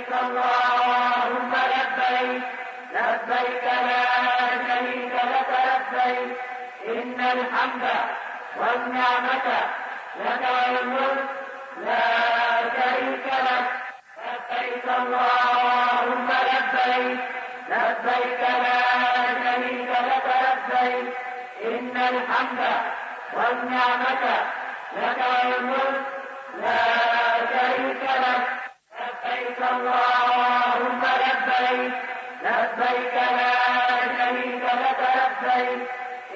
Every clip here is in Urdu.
لبيك اللهم لبيك لبيك لا شريك لك لبيك إن الحمد والنعمة لك والملك لا شريك لك لبيك اللهم لبيك لبيك لا شريك لك لبيك إن الحمد والنعمة لك والملك لا شريك لك لبيك اللهم لبيك لبيك لا شريك لك لبيك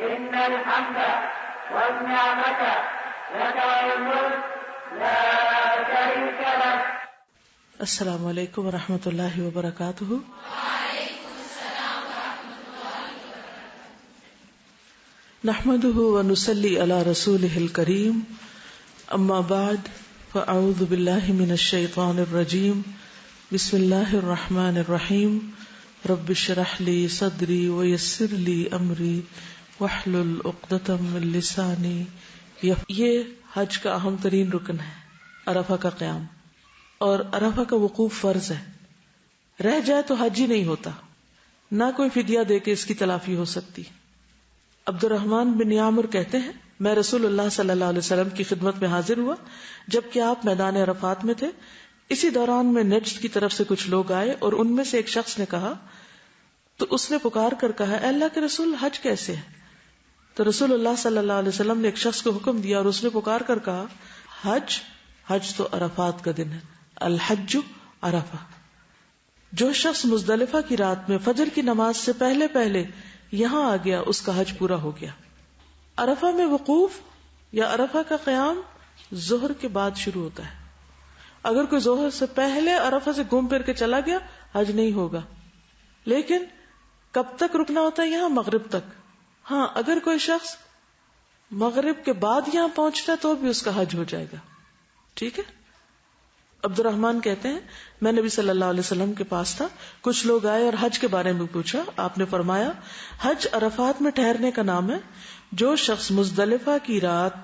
إن الحمد والنعمة لك والملك لا شريك لك. السلام علیکم ورحمۃ اللہ وبرکاتہ. نحمده ونصلي على رسوله الكريم. اما بعد فاعوذ بالله من الشيطان الرجيم. بسم الله الرحمن الرحيم. رب اشرح لي صدري ويسر لي امري واحلل عقدة من لساني. یہ حج کا اہم ترین رکن ہے، عرفہ کا قیام. اور عرفہ کا وقوف فرض ہے. رہ جائے تو حج ہی نہیں ہوتا، نہ کوئی فدیہ دے کے اس کی تلافی ہو سکتی. عبد الرحمن بن یامر کہتے ہیں، میں رسول اللہ صلی اللہ علیہ وسلم کی خدمت میں حاضر ہوا جبکہ آپ میدان عرفات میں تھے. اسی دوران میں نجد کی طرف سے کچھ لوگ آئے اور ان میں سے ایک شخص نے کہا، تو اس نے پکار کر کہا، اے اللہ کے رسول، حج کیسے ہے؟ تو رسول اللہ صلی اللہ علیہ وسلم نے ایک شخص کو حکم دیا اور اس نے پکار کر کہا، حج تو عرفات کا دن ہے. الحج عرفہ. جو شخص مزدلفہ کی رات میں فجر کی نماز سے پہلے پہلے یہاں آ گیا اس کا حج پورا ہو گیا. عرفہ میں وقوف یا عرفہ کا قیام ظہر کے بعد شروع ہوتا ہے. اگر کوئی ظہر سے پہلے عرفہ سے گھوم پھر کے چلا گیا حج نہیں ہوگا. لیکن کب تک رکنا ہوتا ہے یہاں؟ مغرب تک. ہاں، اگر کوئی شخص مغرب کے بعد یہاں پہنچتا ہے تو بھی اس کا حج ہو جائے گا. ٹھیک ہے. عبد الرحمن کہتے ہیں، میں نبی صلی اللہ علیہ وسلم کے پاس تھا. کچھ لوگ آئے اور حج کے بارے میں پوچھا. آپ نے فرمایا، حج عرفات میں ٹھہرنے کا نام ہے. جو شخص مزدلفہ کی رات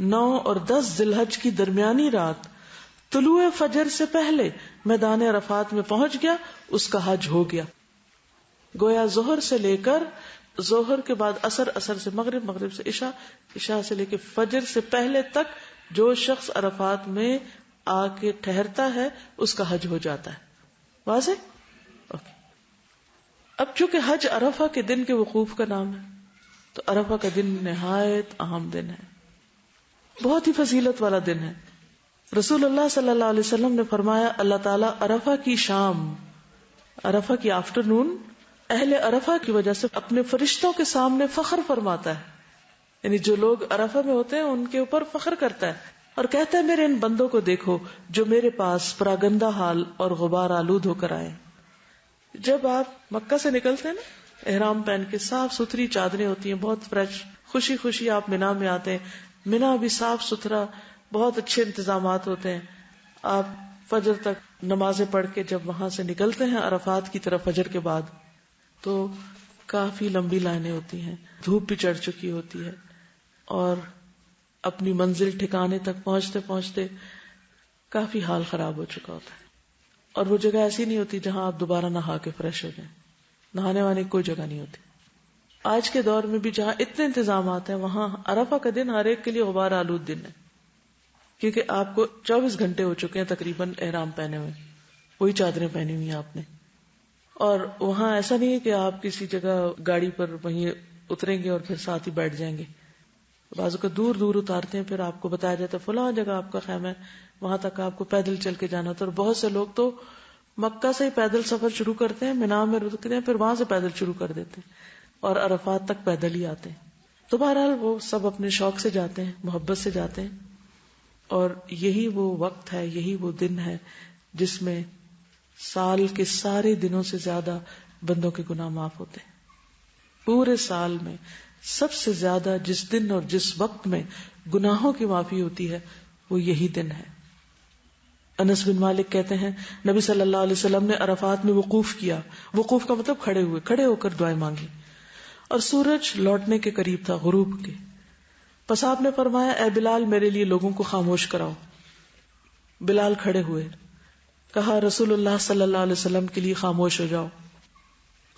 9 اور 10 ذی الحج کی درمیانی رات طلوع فجر سے پہلے میدان عرفات میں پہنچ گیا اس کا حج ہو گیا. گویا ظہر سے لے کر ظہر کے بعد عصر، عصر سے مغرب، مغرب سے عشاء، عشاء سے لے کے فجر سے پہلے تک جو شخص عرفات میں آ کے ٹھہرتا ہے اس کا حج ہو جاتا ہے. واضح؟ اوکے. اب چونکہ حج عرفہ کے دن کے وقوف کا نام ہے تو عرفہ کا دن نہایت اہم دن ہے، بہت ہی فضیلت والا دن ہے. رسول اللہ صلی اللہ علیہ وسلم نے فرمایا، اللہ تعالیٰ عرفہ کی شام، عرفہ کی آفٹرنون اہل عرفہ کی وجہ سے اپنے فرشتوں کے سامنے فخر فرماتا ہے. یعنی جو لوگ عرفہ میں ہوتے ہیں ان کے اوپر فخر کرتا ہے اور کہتا ہے، میرے ان بندوں کو دیکھو جو میرے پاس پراگندہ حال اور غبار آلود ہو کر آئے. جب آپ مکہ سے نکلتے ہیں نا، احرام پہن کے، صاف ستھری چادریں ہوتی ہیں، بہت فریش، خوشی خوشی آپ مینا میں آتے ہیں. مینا بھی صاف ستھرا، بہت اچھے انتظامات ہوتے ہیں. آپ فجر تک نمازیں پڑھ کے جب وہاں سے نکلتے ہیں عرفات کی طرف فجر کے بعد، تو کافی لمبی لائنیں ہوتی ہیں، دھوپ بھی چڑھ چکی ہوتی ہے اور اپنی منزل ٹھکانے تک پہنچتے پہنچتے کافی حال خراب ہو چکا ہوتا ہے. اور وہ جگہ ایسی نہیں ہوتی جہاں آپ دوبارہ نہا کے فریش ہو جائیں. نہانے والی کوئی جگہ نہیں ہوتی. آج کے دور میں بھی جہاں اتنے انتظامات ہیں وہاں عرفہ کا دن ہر ایک کے لیے غبار آلود دن ہے، کیونکہ آپ کو 24 گھنٹے ہو چکے ہیں تقریباً احرام پہنے ہوئے، وہی چادریں پہنی ہوئی ہیں آپ نے. اور وہاں ایسا نہیں ہے کہ آپ کسی جگہ گاڑی پر وہیں اتریں گے اور پھر ساتھ ہی بیٹھ جائیں گے. بازو کا دور دور اتارتے ہیں، پھر آپ کو بتایا جاتا ہے فلاں جگہ آپ کا خیمہ ہے، وہاں تک آپ کو پیدل چل کے جانا تھا. اور بہت سے لوگ تو مکہ سے ہی پیدل سفر شروع کرتے ہیں، مینا میں رکتے ہیں، پھر وہاں سے پیدل شروع کر دیتے ہیں اور عرفات تک پیدل ہی آتے ہیں. تو بہرحال وہ سب اپنے شوق سے جاتے ہیں، محبت سے جاتے ہیں. اور یہی وہ وقت ہے، یہی وہ دن ہے جس میں سال کے سارے دنوں سے زیادہ بندوں کے گناہ معاف ہوتے ہیں. پورے سال میں سب سے زیادہ جس دن اور جس وقت میں گناہوں کی معافی ہوتی ہے وہ یہی دن ہے. انس بن مالک کہتے ہیں، نبی صلی اللہ علیہ وسلم نے عرفات میں وقوف کیا. وقوف کا مطلب کھڑے ہو کر دعائیں مانگی، اور سورج لوٹنے کے قریب تھا، غروب کے. پس آپ نے فرمایا، اے بلال، میرے لیے لوگوں کو خاموش کراؤ. بلال کھڑے ہوئے. کہا رسول اللہ صلی اللہ علیہ وسلم کے لیے خاموش ہو جاؤ.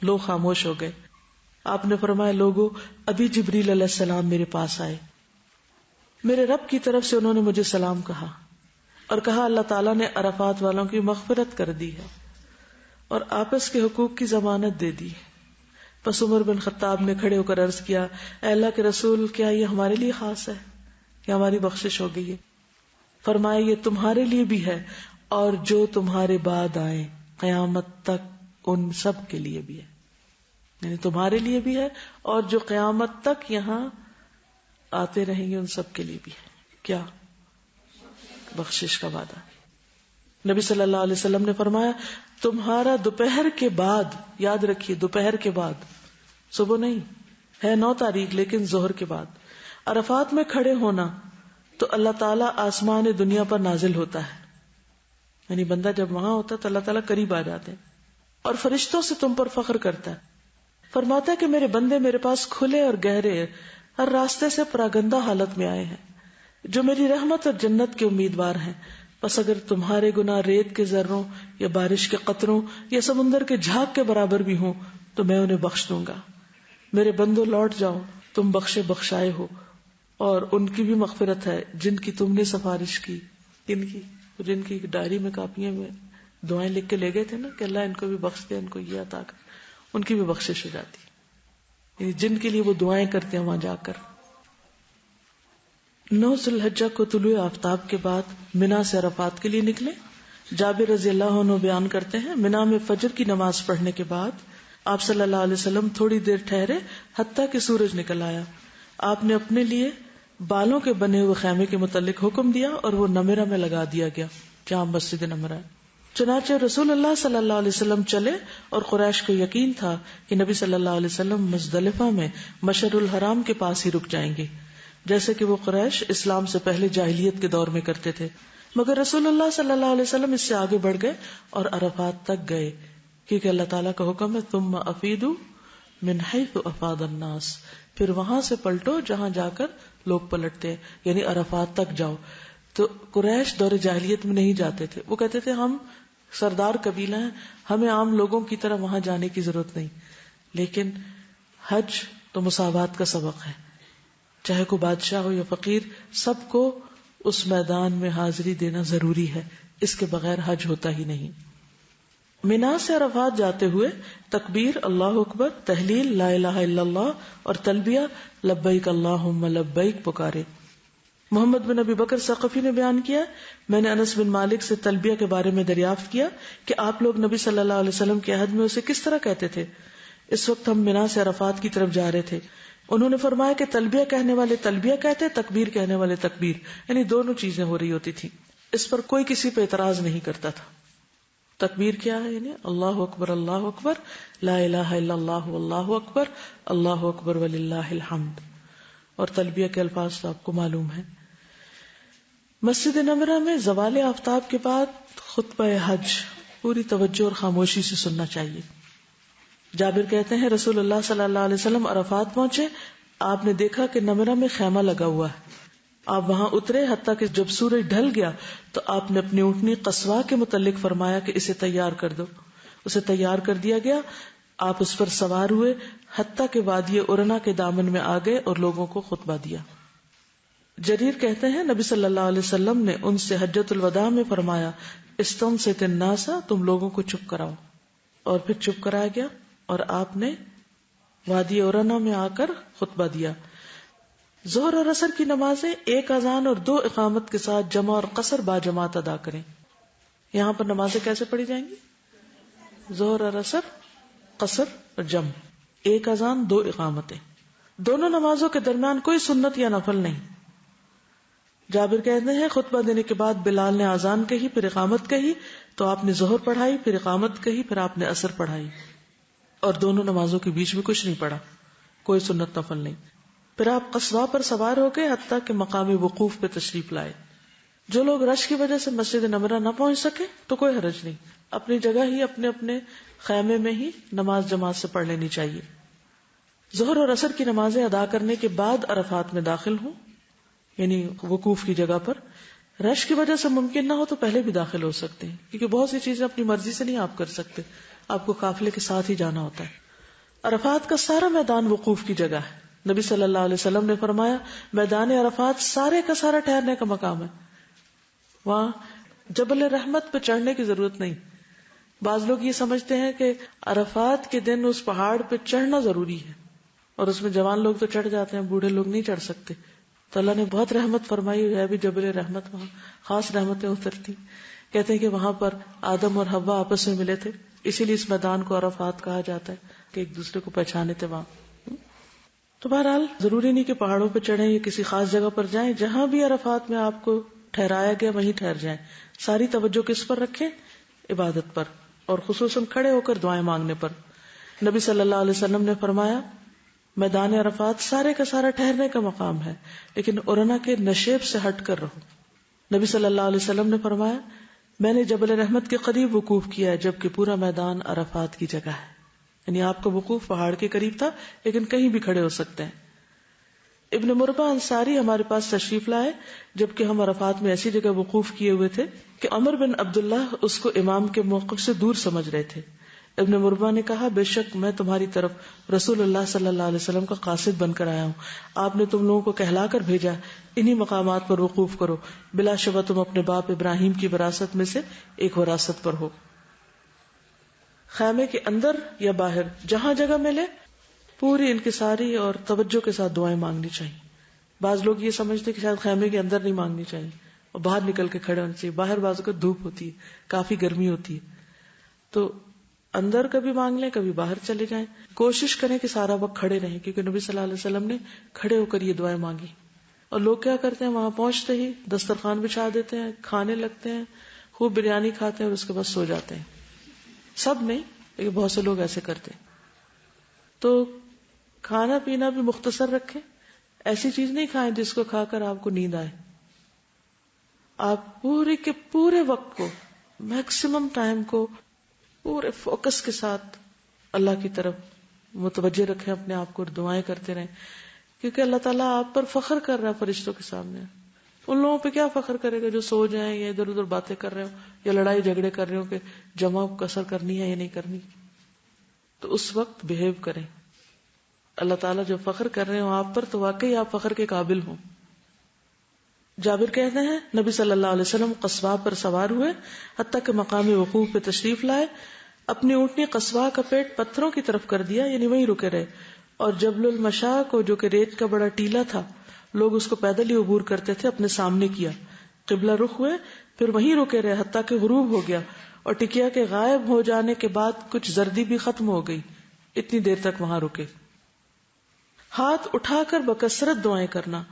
لوگ خاموش ہو گئے. آپ نے فرمایا لوگو ابھی جبریل علیہ السلام میرے پاس آئے، میرے رب کی طرف سے انہوں نے مجھے سلام کہا اور کہا اللہ تعالیٰ نے عرفات والوں کی مغفرت کر دی ہے اور آپس کے حقوق کی ضمانت دے دی. پس عمر بن خطاب نے کھڑے ہو کر عرض کیا اے اللہ کے رسول کیا یہ ہمارے لیے خاص ہے کہ ہماری بخشش ہو گئی ہے؟ فرمایا یہ تمہارے لیے بھی ہے اور جو تمہارے بعد آئے قیامت تک ان سب کے لیے بھی ہے. یعنی تمہارے لیے بھی ہے اور جو قیامت تک یہاں آتے رہیں گے ان سب کے لیے بھی ہے. کیا؟ بخشش کا وعدہ. نبی صلی اللہ علیہ وسلم نے فرمایا تمہارا دوپہر کے بعد، یاد رکھیے دوپہر کے بعد، صبح نہیں ہے 9 تاریخ لیکن ظہر کے بعد عرفات میں کھڑے ہونا تو اللہ تعالیٰ آسمان دنیا پر نازل ہوتا ہے. یعنی بندہ جب وہاں ہوتا ہے تو اللہ تعالیٰ قریب آ جاتے ہیں اور فرشتوں سے تم پر فخر کرتا ہے. فرماتا ہے کہ میرے بندے میرے پاس کھلے اور گہرے ہر راستے سے پراگندہ حالت میں آئے ہیں جو میری رحمت اور جنت کے امیدوار ہیں. بس اگر تمہارے گناہ ریت کے ذروں یا بارش کے قطروں یا سمندر کے جھاگ کے برابر بھی ہوں تو میں انہیں بخش دوں گا. میرے بندوں لوٹ جاؤ، تم بخشے بخشائے ہو اور ان کی بھی مغفرت ہے جن کی تم نے سفارش کی. جن کی ڈائری میں کاپیاں میں دعائیں لکھ کے لے گئے تھے نا کہ اللہ ان کو بھی بخش دے، ان کو یہ عطا کر، ان کی بھی بخشش ہو جاتی ہے جن کے لیے وہ دعائیں کرتے ہیں وہاں جا کر. 9 ذی الحجہ کو طلوع آفتاب کے بعد منا سے عرفات کے لیے نکلے. جابر رضی اللہ عنہ بیان کرتے ہیں منا میں فجر کی نماز پڑھنے کے بعد آپ صلی اللہ علیہ وسلم تھوڑی دیر ٹھہرے حتیٰ کہ سورج نکل آیا. آپ نے اپنے لیے بالوں کے بنے ہوئے خیمے کے متعلق حکم دیا اور وہ نمرہ میں لگا دیا گیا جہاں مسجد نمرہ ہے. چنانچہ رسول اللہ صلی اللہ علیہ وسلم چلے اور قریش کو یقین تھا کہ نبی صلی اللہ علیہ وسلم مزدلفہ میں مشعر الحرام کے پاس ہی رک جائیں گے، جیسے کہ وہ قریش اسلام سے پہلے جاہلیت کے دور میں کرتے تھے. مگر رسول اللہ صلی اللہ علیہ وسلم اس سے آگے بڑھ گئے اور عرفات تک گئے کیونکہ اللہ تعالیٰ کا حکم ہے ثم افیدوا من حیث افاض الناس، پھر وہاں سے پلٹو جہاں جا کر لوگ پلٹتے ہیں، یعنی عرفات تک جاؤ. تو قریش دور جاہلیت میں نہیں جاتے تھے، وہ کہتے تھے ہم سردار قبیلہ ہیں، ہمیں عام لوگوں کی طرح وہاں جانے کی ضرورت نہیں. لیکن حج تو مساوات کا سبق ہے، چاہے کوئی بادشاہ ہو یا فقیر، سب کو اس میدان میں حاضری دینا ضروری ہے، اس کے بغیر حج ہوتا ہی نہیں. منا سے عرفات جاتے ہوئے تکبیر اللہ اکبر، تحلیل لا الہ الا اللہ اور تلبیہ لبیک اللہم لبیک پکارے. محمد بن ابی بکر ثقفی نے بیان کیا میں نے انس بن مالک سے تلبیہ کے بارے میں دریافت کیا کہ آپ لوگ نبی صلی اللہ علیہ وسلم کے عہد میں اسے کس طرح کہتے تھے. اس وقت ہم منا سے عرفات کی طرف جا رہے تھے. انہوں نے فرمایا کہ تلبیہ کہنے والے تلبیہ کہتے، تکبیر کہنے والے تکبیر، یعنی دونوں چیزیں ہو رہی ہوتی تھی. اس پر کوئی کسی پہ اعتراض نہیں کرتا تھا. تکبیر کیا ہے؟ یعنی اللہ اکبر لا الہ الا اللہ واللہ اکبر وللہ الحمد. اور تلبیہ کے الفاظ تو آپ کو معلوم ہے. مسجد نمرہ میں زوال آفتاب کے بعد خطبہ حج پوری توجہ اور خاموشی سے سننا چاہیے. جابر کہتے ہیں رسول اللہ صلی اللہ علیہ وسلم عرفات پہنچے، آپ نے دیکھا کہ نمرہ میں خیمہ لگا ہوا ہے. آپ وہاں اترے حتیٰ کہ جب سورج ڈھل گیا تو آپ نے اپنی اونٹنی قصواء کے متعلق فرمایا کہ اسے تیار کر دو. اسے تیار کر دیا گیا. آپ اس پر سوار ہوئے حتیٰ کہ وادی ارنا کے دامن میں آ گئے اور لوگوں کو خطبہ دیا. جریر کہتے ہیں نبی صلی اللہ علیہ وسلم نے ان سے حجۃ الوداع میں فرمایا استنصت الناس، تم لوگوں کو چپ کراؤ. اور پھر چپ کرایا گیا اور آپ نے وادی ارنا میں آ کر خطبہ دیا. ظہر اور عصر کی نمازیں 1 اذان اور 2 اقامت کے ساتھ جمع اور قصر با جماعت ادا کریں. یہاں پر نمازیں کیسے پڑھی جائیں گی؟ ظہر اور عصر، قصر اور جمع، 1 اذان 2 اقامتیں. دونوں نمازوں کے درمیان کوئی سنت یا نفل نہیں. جابر کہتے ہیں خطبہ دینے کے بعد بلال نے اذان کہی، پھر اقامت کہی، تو آپ نے ظہر پڑھائی، پھر اقامت کہی، پھر آپ نے عصر پڑھائی، اور دونوں نمازوں کے بیچ میں کچھ نہیں پڑھا، کوئی سنت نفل نہیں. پھر آپ قصواء پر سوار ہو گئے حتیٰ کہ مقام وقوف پہ تشریف لائے. جو لوگ رش کی وجہ سے مسجد نمرہ نہ پہنچ سکے تو کوئی حرج نہیں، اپنی جگہ ہی اپنے اپنے خیمے میں ہی نماز جماعت سے پڑھ لینی چاہیے. ظہر اور عصر کی نمازیں ادا کرنے کے بعد عرفات میں داخل ہوں، یعنی وقوف کی جگہ پر. رش کی وجہ سے ممکن نہ ہو تو پہلے بھی داخل ہو سکتے ہیں، کیونکہ بہت سی چیزیں اپنی مرضی سے نہیں آپ کر سکتے، آپ کو قافلے کے ساتھ ہی جانا ہوتا ہے۔ عرفات کا سارا میدان وقوف کی جگہ ہے۔ نبی صلی اللہ علیہ وسلم نے فرمایا میدان عرفات سارے کا سارا ٹھہرنے کا مقام ہے، وہاں جبل رحمت پہ چڑھنے کی ضرورت نہیں۔ بعض لوگ یہ سمجھتے ہیں کہ عرفات کے دن اس پہاڑ پہ چڑھنا ضروری ہے، اور اس میں جوان لوگ تو چڑھ جاتے ہیں، بوڑھے لوگ نہیں چڑھ سکتے۔ تو اللہ نے بہت رحمت فرمائی ہے بھی جبل رحمت، وہاں خاص رحمتیں اترتی۔ کہتے ہیں کہ وہاں پر آدم اور حوا آپس میں ملے تھے، اسی لیے اس میدان کو عرفات کہا جاتا ہے کہ ایک دوسرے کو پہچانے تھے وہاں۔ تو بہرحال ضروری نہیں کہ پہاڑوں پہ چڑھیں یا کسی خاص جگہ پر جائیں، جہاں بھی عرفات میں آپ کو ٹھہرایا گیا وہیں ٹھہر جائیں۔ ساری توجہ کس پر رکھیں؟ عبادت پر، اور خصوصاً کھڑے ہو کر دعائیں مانگنے پر۔ نبی صلی اللہ علیہ وسلم نے فرمایا میدان عرفات سارے کا سارا ٹھہرنے کا مقام ہے، لیکن عرنا کے نشیب سے ہٹ کر رہو۔ نبی صلی اللہ علیہ وسلم نے فرمایا میں نے جبل رحمت کے قریب وقوف کیا ہے، جبکہ پورا میدان عرفات کی جگہ ہے، یعنی آپ کا وقوف پہاڑ کے قریب تھا لیکن کہیں بھی کھڑے ہو سکتے ہیں۔ ابن مربع انصاری ہمارے پاس تشریف لائے جبکہ ہم عرفات میں ایسی جگہ وقوف کیے ہوئے تھے کہ عمر بن عبداللہ اس کو امام کے موقف سے دور سمجھ رہے تھے۔ ابن مربع نے کہا بے شک میں تمہاری طرف رسول اللہ صلی اللہ علیہ وسلم کا قاصد بن کر آیا ہوں، آپ نے تم لوگوں کو کہلا کر بھیجا انہی مقامات پر وقوف کرو، بلا شبہ تم اپنے باپ ابراہیم کی وراثت میں سے ایک وراثت پر ہو۔ خیمے کے اندر یا باہر جہاں جگہ ملے پوری انکساری اور توجہ کے ساتھ دعائیں مانگنی چاہیے۔ بعض لوگ یہ سمجھتے کہ شاید خیمے کے اندر نہیں مانگنی چاہیے اور باہر نکل کے کھڑے ہونا چاہیے، باہر بعض اوقات دھوپ ہوتی ہے، کافی گرمی ہوتی ہے، تو اندر کبھی مانگ لیں کبھی باہر چلے جائیں، کوشش کریں کہ سارا وقت کھڑے رہیں، کیونکہ نبی صلی اللہ علیہ وسلم نے کھڑے ہو کر یہ دعائیں مانگی۔ اور لوگ کیا کرتے ہیں وہاں پہنچتے ہی دسترخوان بچھا دیتے ہیں، کھانے لگتے ہیں، خوب بریانی کھاتے ہیں اور اس کے بعد سو جاتے ہیں۔ سب نہیں لیکن بہت سے لوگ ایسے کرتے ہیں۔ تو کھانا پینا بھی مختصر رکھیں، ایسی چیز نہیں کھائیں جس کو کھا کر آپ کو نیند آئے۔ آپ پورے کے پورے وقت کو، میکسیمم ٹائم کو پورے فوکس کے ساتھ اللہ کی طرف متوجہ رکھیں اپنے آپ کو، اور دعائیں کرتے رہیں، کیونکہ اللہ تعالیٰ آپ پر فخر کر رہا ہے فرشتوں کے سامنے۔ ان لوگوں پہ کیا فخر کرے گا جو سو جائیں یا ادھر ادھر باتیں کر رہے ہو یا لڑائی جھگڑے کر رہے ہو کہ جمع کسر کرنی ہے یا نہیں کرنی۔ تو اس وقت بہیو کریں، اللہ تعالیٰ جو فخر کر رہے ہوں آپ پر تو واقعی آپ فخر کے قابل ہوں۔ جابر کہتے ہیں نبی صلی اللہ علیہ وسلم قصواء پر سوار ہوئے حتیٰ کہ مقام وقوف پہ تشریف لائے، اپنی اونٹنی قصواء کا پیٹ پتھروں کی طرف کر دیا، یعنی وہیں رکے رہے، اور جبل المشاء کو جو کہ ریت کا بڑا ٹیلا تھا، لوگ اس کو پیدل ہی عبور کرتے تھے، اپنے سامنے کیا، قبلہ رخ ہوئے، پھر وہیں رکے رہے حتیٰ کہ غروب ہو گیا، اور ٹکیا کے غائب ہو جانے کے بعد کچھ زردی بھی ختم ہو گئی، اتنی دیر تک وہاں رکے۔ ہاتھ اٹھا کر بکثرت دعائیں کرنا۔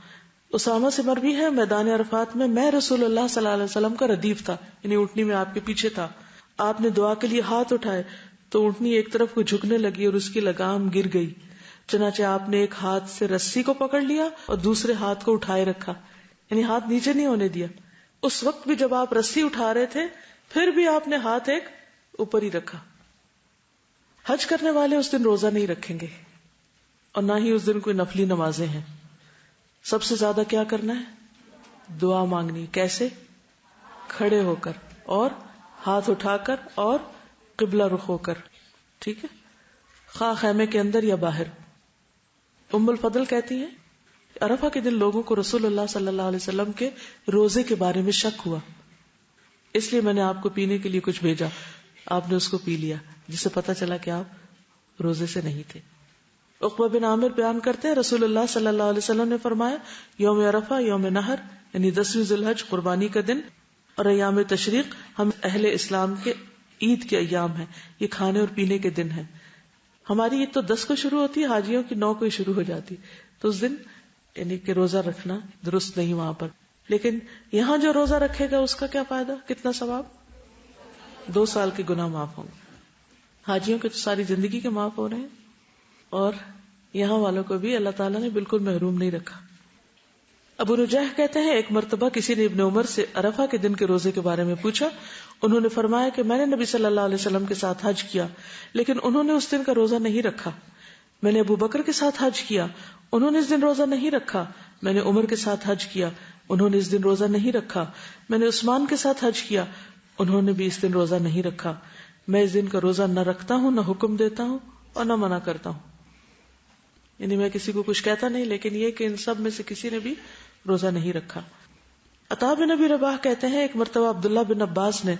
اسامہ سے مروی ہے میدان عرفات میں رسول اللہ صلی اللہ علیہ وسلم کا ردیف تھا، یعنی اونٹنی میں آپ کے پیچھے تھا، آپ نے دعا کے لیے ہاتھ اٹھائے تو اونٹنی ایک طرف کو جھکنے لگی اور اس کی لگام گر گئی، چنانچہ آپ نے ایک ہاتھ سے رسی کو پکڑ لیا اور دوسرے ہاتھ کو اٹھائے رکھا، یعنی ہاتھ نیچے نہیں ہونے دیا۔ اس وقت بھی جب آپ رسی اٹھا رہے تھے پھر بھی آپ نے ہاتھ ایک اوپر ہی رکھا۔ حج کرنے والے اس دن روزہ نہیں رکھیں گے اور نہ ہی اس دن کوئی نفلی نمازیں ہیں۔ سب سے زیادہ کیا کرنا ہے؟ دعا مانگنی۔ کیسے؟ کھڑے ہو کر اور ہاتھ اٹھا کر اور قبلہ رخ ہو کر، ٹھیک ہے، خواہ خیمے کے اندر یا باہر۔ ام الفضل کہتی ہیں عرفہ کے دن لوگوں کو رسول اللہ صلی اللہ علیہ وسلم کے روزے کے بارے میں شک ہوا، اس لیے میں نے آپ کو پینے کے لیے کچھ بھیجا، آپ نے اس کو پی لیا، جس سے پتہ چلا کہ آپ روزے سے نہیں تھے۔ عقبہ بن عامر بیان کرتے ہیں رسول اللہ صلی اللہ علیہ وسلم نے فرمایا یوم عرفہ یوم نحر، یعنی 10ویں ذی الحج قربانی کا دن، اور ایام تشریق ہم اہل اسلام کے عید کے ایام ہیں، یہ کھانے اور پینے کے دن ہیں۔ ہماری عید تو 10 کو شروع ہوتی ہے، حاجیوں کی 9 کو ہی شروع ہو جاتی، تو اس دن یعنی کہ روزہ رکھنا درست نہیں وہاں پر۔ لیکن یہاں جو روزہ رکھے گا اس کا کیا فائدہ، کتنا ثواب؟ 2 سال کے گناہ معاف ہوں گے۔ حاجیوں کے تو ساری زندگی کے معاف ہو رہے ہیں، اور یہاں والوں کو بھی اللہ تعالیٰ نے بالکل محروم نہیں رکھا۔ ابو نجیح کہتے ہیں ایک مرتبہ کسی نے ابن عمر سے عرفہ کے دن کے روزے کے بارے میں پوچھا، انہوں نے فرمایا کہ میں نے نبی صلی اللہ علیہ وسلم کے ساتھ حج کیا لیکن انہوں نے اس دن کا روزہ نہیں رکھا۔ میں نے ابو بکر کے ساتھ حج کیا، انہوں نے اس دن روزہ نہیں رکھا۔ میں نے عمر کے ساتھ حج کیا، انہوں نے اس دن روزہ نہیں رکھا. میں نے عثمان کے ساتھ حج کیا, انہوں نے بھی اس دن روزہ نہیں رکھا. میں اس دن کا روزہ نہ رکھتا ہوں, نہ حکم دیتا ہوں اور نہ منع کرتا ہوں. یعنی میں کسی کو کچھ کہتا نہیں, لیکن یہ کہ ان سب میں سے کسی نے بھی روزہ نہیں رکھا. عطا بن ابی رباح کہتے ہیں ایک مرتبہ عبداللہ بن عباس نے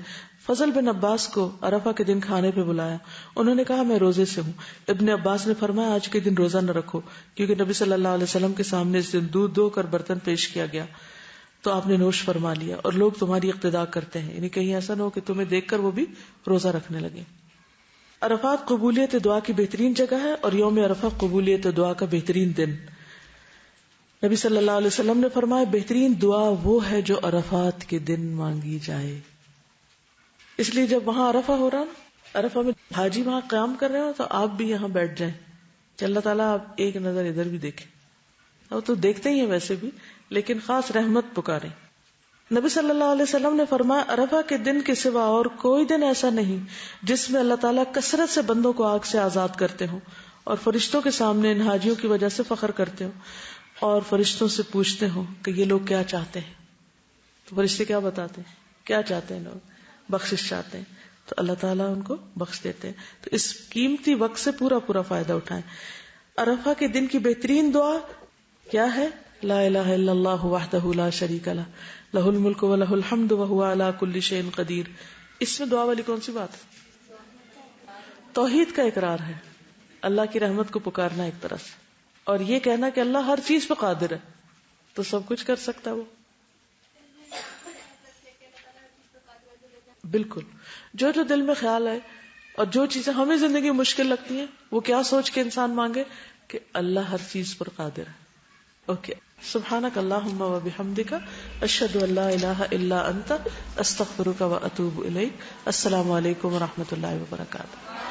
فضل بن عباس کو عرفہ کے دن کھانے پہ بلایا. انہوں نے کہا میں روزے سے ہوں. ابن عباس نے فرمایا آج کے دن روزہ نہ رکھو, کیونکہ نبی صلی اللہ علیہ وسلم کے سامنے اس دن دودھ دھو کر برتن پیش کیا گیا تو آپ نے نوش فرما لیا, اور لوگ تمہاری اقتداء کرتے ہیں, یعنی کہیں ایسا نہ ہو کہ تمہیں دیکھ کر وہ بھی روزہ رکھنے لگے. عرفات قبولیت دعا کی بہترین جگہ ہے, اور یوم عرفہ قبولیت دعا کا بہترین دن. نبی صلی اللہ علیہ وسلم نے فرمایا بہترین دعا وہ ہے جو عرفات کے دن مانگی جائے. اس لیے جب وہاں عرفہ ہو رہا نا, عرفہ میں حاجی وہاں قیام کر رہے ہو تو آپ بھی یہاں بیٹھ جائیں کہ اللہ تعالیٰ آپ ایک نظر ادھر بھی دیکھیں. اور تو دیکھتے ہی ہیں ویسے بھی, لیکن خاص رحمت پکاریں. نبی صلی اللہ علیہ وسلم نے فرمایا عرفہ کے دن کے سوا اور کوئی دن ایسا نہیں جس میں اللہ تعالیٰ کثرت سے بندوں کو آگ سے آزاد کرتے ہوں اور فرشتوں کے سامنے ان حاجیوں کی وجہ سے فخر کرتے ہوں اور فرشتوں سے پوچھتے ہوں کہ یہ لوگ کیا چاہتے ہیں. تو فرشتے کیا بتاتے ہیں, کیا چاہتے ہیں لوگ؟ بخشش چاہتے ہیں, تو اللہ تعالیٰ ان کو بخش دیتے ہیں. تو اس قیمتی وقت سے پورا پورا فائدہ اٹھائیں. عرفہ کے دن کی بہترین دعا کیا ہے؟ لا الہ الا اللہ وحدہ لا شریک لہ لہ الملک و لہ الحمد وہو علی کل شیء قدیر. اس میں دعا والی کون سی بات ہے؟ توحید کا اقرار ہے, اللہ کی رحمت کو پکارنا ایک طرح سے, اور یہ کہنا کہ اللہ ہر چیز پہ قادر ہے, تو سب کچھ کر سکتا ہے وہ. بالکل, جو جو دل میں خیال ہے اور جو چیزیں ہمیں زندگی میں مشکل لگتی ہیں وہ کیا سوچ کے انسان مانگے کہ اللہ ہر چیز پر قادر ہے. اوکے, سبحانک اللہم و بحمدک اشہد ان لا الہ الا انت استغفرک و اتوب الیک. السلام علیکم و رحمۃ اللہ وبرکاتہ.